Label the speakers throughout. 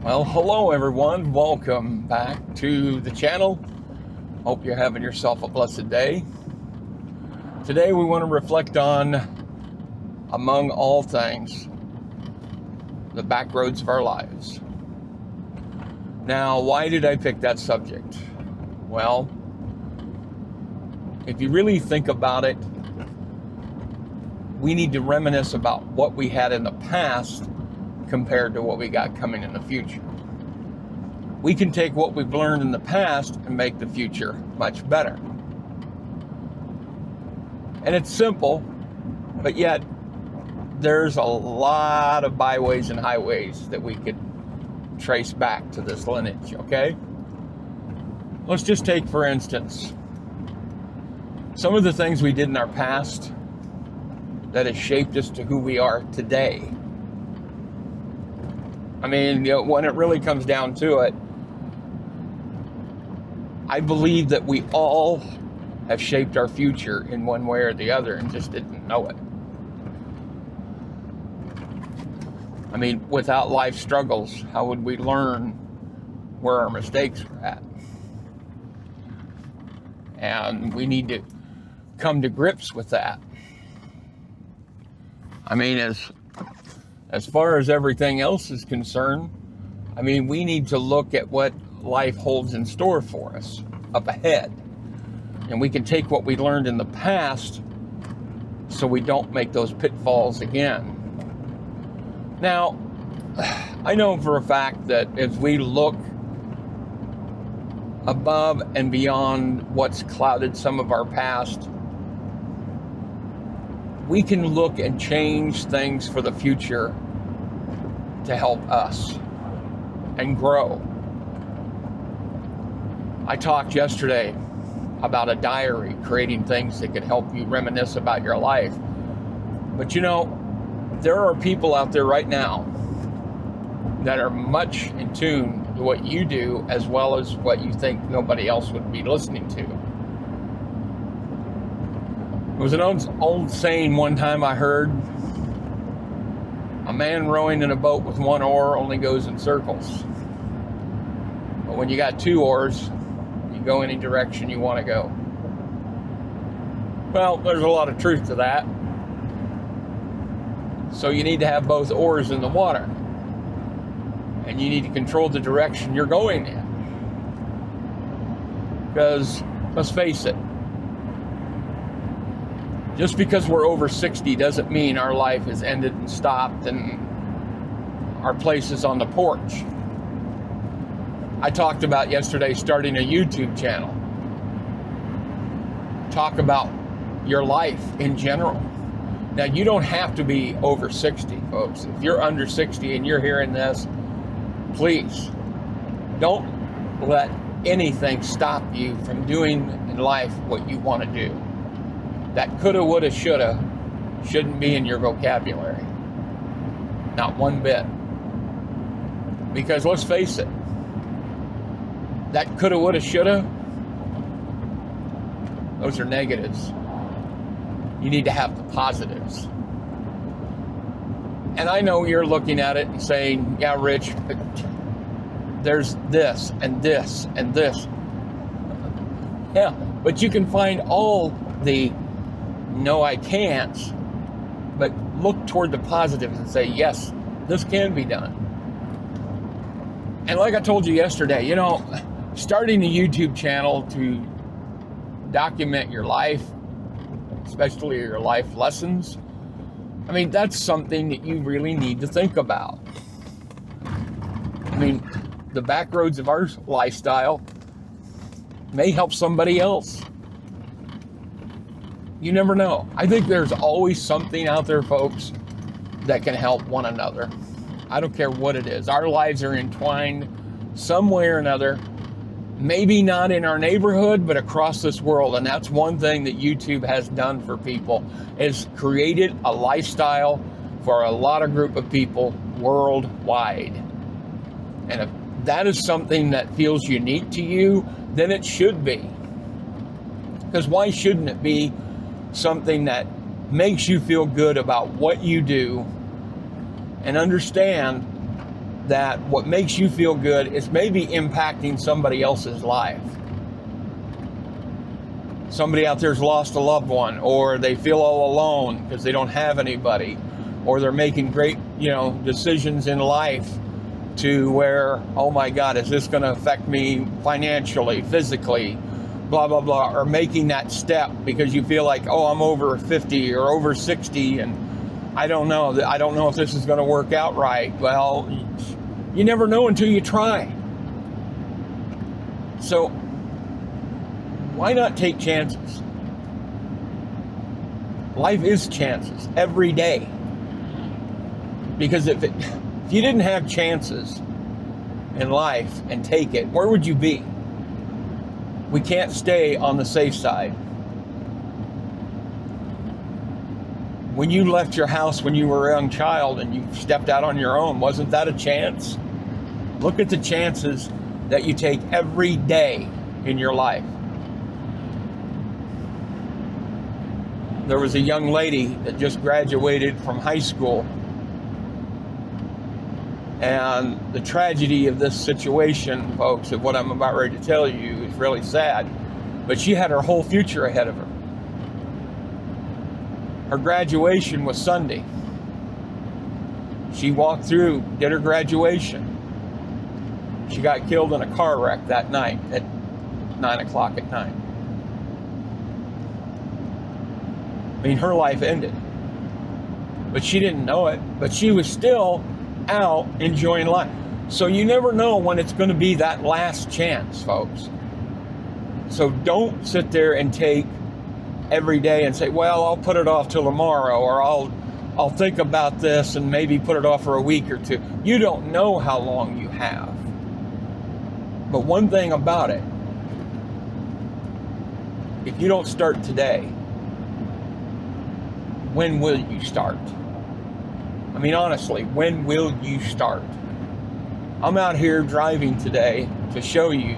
Speaker 1: Well, hello everyone. Welcome back to the channel. Hope you're having yourself a blessed day. Today we want to reflect on, among all things, the back roads of our lives. Now, why did I pick that subject? Well, if you really think about it, we need to reminisce about what we had in the past compared to what we got coming in the future. We can take what we've learned in the past and make the future much better. And it's simple, but yet there's a lot of byways and highways that we could trace back to this lineage, okay? Let's just take, for instance, some of the things we did in our past that has shaped us to who we are today. I mean, when it really comes down to it, I believe that we all have shaped our future in one way or the other and just didn't know it. I mean, without life struggles, how would we learn where our mistakes were at? And we need to come to grips with that. I mean, as far as everything else is concerned, I mean, we need to look at what life holds in store for us up ahead. And we can take what we learned in the past so we don't make those pitfalls again. Now, I know for a fact that as we look above and beyond what's clouded some of our past, we can look and change things for the future to help us and grow. I talked yesterday about a diary, creating things that could help you reminisce about your life. But you know, there are people out there right now that are much in tune to what you do as well as what you think nobody else would be listening to. It was an old saying one time I heard: a man rowing in a boat with one oar only goes in circles. But when you got two oars, you go any direction you want to go. Well, there's a lot of truth to that. So you need to have both oars in the water. And you need to control the direction you're going in. Because, let's face it, just because we're over 60 doesn't mean our life is ended and stopped and our place is on the porch. I talked about yesterday starting a YouTube channel. Talk about your life in general. Now, you don't have to be over 60, folks. If you're under 60 and you're hearing this, please don't let anything stop you from doing in life what you want to do. That coulda, woulda, shoulda shouldn't be in your vocabulary. Not one bit. Because let's face it, that coulda, woulda, shoulda, those are negatives. You need to have the positives. And I know you're looking at it and saying, yeah, Rich, but there's this and this and this. Yeah, but you can find all the no, I can't, but look toward the positives and say, yes, this can be done. And like I told you yesterday, you know, starting a YouTube channel to document your life, especially your life lessons, I mean, that's something that you really need to think about. I mean, the back roads of our lifestyle may help somebody else. You never know. I think there's always something out there, folks, that can help one another. I don't care what it is. Our lives are entwined some way or another. Maybe not in our neighborhood, but across this world. And that's one thing that YouTube has done for people, is created a lifestyle for a lot of group of people worldwide. And if that is something that feels unique to you, then it should be. Because why shouldn't it be something that makes you feel good about what you do and understand that what makes you feel good is maybe impacting somebody else's life. Somebody out there's lost a loved one, or they feel all alone because they don't have anybody, or they're making great, decisions in life to where, oh my God, is this going to affect me financially, physically, blah, blah, blah, or making that step because you feel like, oh, I'm over 50 or over 60 and I don't know if this is going to work out right. Well, you never know until you try. So why not take chances? Life is chances every day. Because if you didn't have chances in life and take it, where would you be? We can't stay on the safe side. When you left your house when you were a young child and you stepped out on your own, wasn't that a chance? Look at the chances that you take every day in your life. There was a young lady that just graduated from high school. And the tragedy of this situation, folks, of what I'm about ready to tell you is really sad. But she had her whole future ahead of her. Her graduation was Sunday. She walked through, did her graduation. She got killed in a car wreck that night at 9 o'clock at night. I mean, her life ended. But she didn't know it. But she was still out enjoying life. So you never know when it's going to be that last chance, folks. So don't sit there and take every day and say, well, I'll put it off till tomorrow, or I'll think about this and maybe put it off for a week or two. You don't know how long you have. But one thing about it, if you don't start today, when will you start? I mean, honestly, when will you start? I'm out here driving today to show you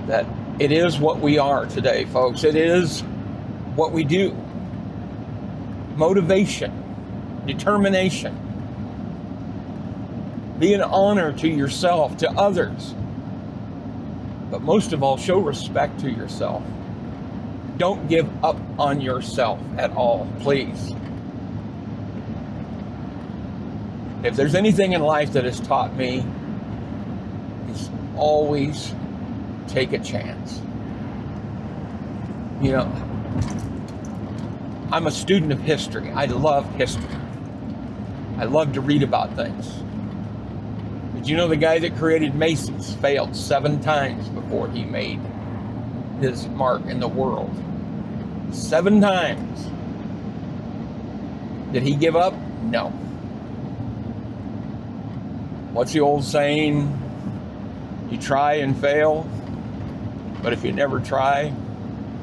Speaker 1: that it is what we are today, folks. It is what we do. Motivation, determination. Be an honor to yourself, to others. But most of all, show respect to yourself. Don't give up on yourself at all, please. If there's anything in life that has taught me, it's always take a chance. I'm a student of history. I love history. I love to read about things. Did you know the guy that created Macy's failed 7 times before he made his mark in the world? 7 times. Did he give up? No. What's the old saying? You try and fail, but if you never try,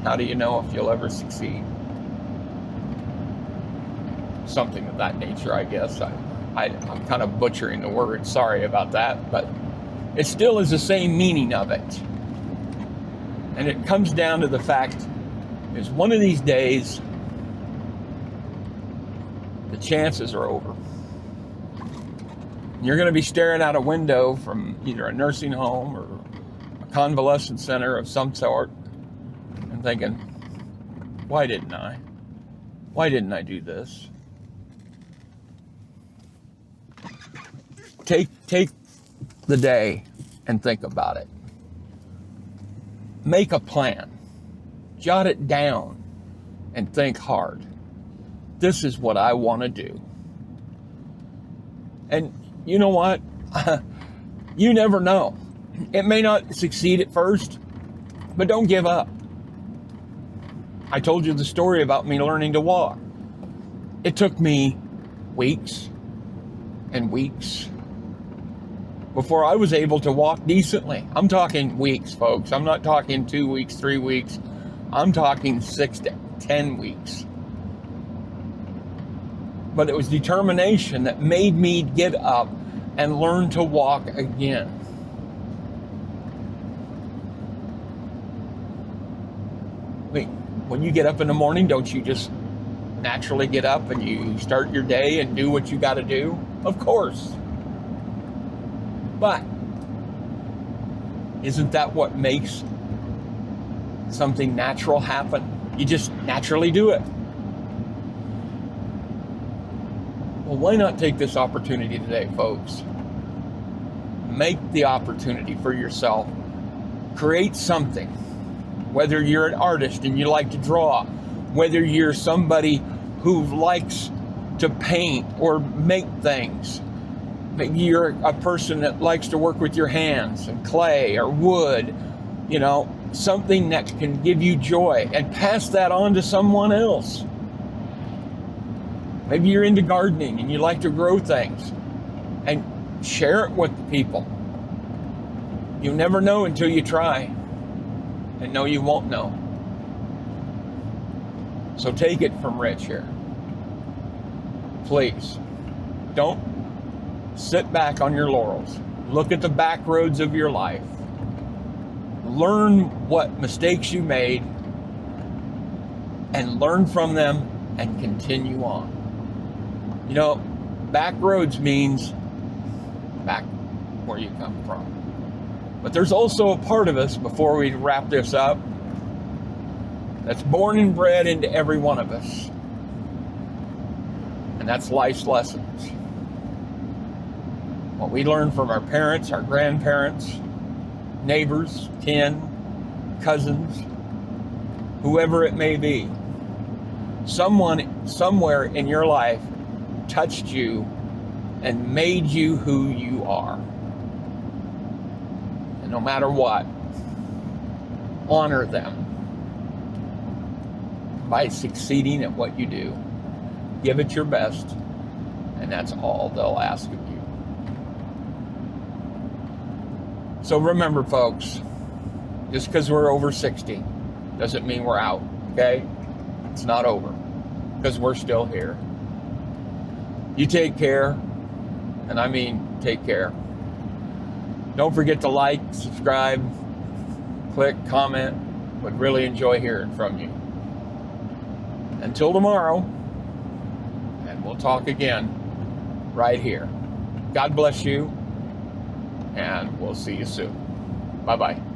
Speaker 1: how do you know if you'll ever succeed? Something of that nature, I guess. I'm kind of butchering the word. Sorry about that, but it still is the same meaning of it. And it comes down to the fact is one of these days, the chances are over. You're going to be staring out a window from either a nursing home or a convalescent center of some sort and thinking, why didn't I? Why didn't I do this? Take the day and think about it. Make a plan. Jot it down and think hard. This is what I want to do. And you know what? You never know. It may not succeed at first, but don't give up. I told you the story about me learning to walk. It took me weeks and weeks before I was able to walk decently. I'm talking weeks, folks. I'm not talking 2 weeks, 3 weeks. I'm talking 6 to 10 weeks. But it was determination that made me get up and learn to walk again. Wait, when you get up in the morning, don't you just naturally get up and you start your day and do what you got to do? Of course. But isn't that what makes something natural happen? You just naturally do it. Well, why not take this opportunity today, folks? Make the opportunity for yourself. Create something. Whether you're an artist and you like to draw, whether you're somebody who likes to paint or make things. Maybe you're a person that likes to work with your hands and clay or wood, you know, something that can give you joy, and pass that on to someone else. Maybe you're into gardening and you like to grow things, and share it with the people. You never know until you try, and no, you won't know. So take it from Rich here. Please, don't sit back on your laurels. Look at the back roads of your life. Learn what mistakes you made and learn from them and continue on. You know, back roads means back where you come from. But there's also a part of us, before we wrap this up, that's born and bred into every one of us. And that's life's lessons. What we learn from our parents, our grandparents, neighbors, kin, cousins, whoever it may be. Someone, somewhere in your life touched you and made you who you are. And no matter what, honor them by succeeding at what you do. Give it your best, and that's all they'll ask of you. So remember, folks, just because we're over 60 doesn't mean we're out, okay? It's not over, because we're still here. You take care, and I mean take care. Don't forget to like, subscribe, click, comment. Would really enjoy hearing from you. Until tomorrow, and we'll talk again right here. God bless you, and we'll see you soon. Bye-bye.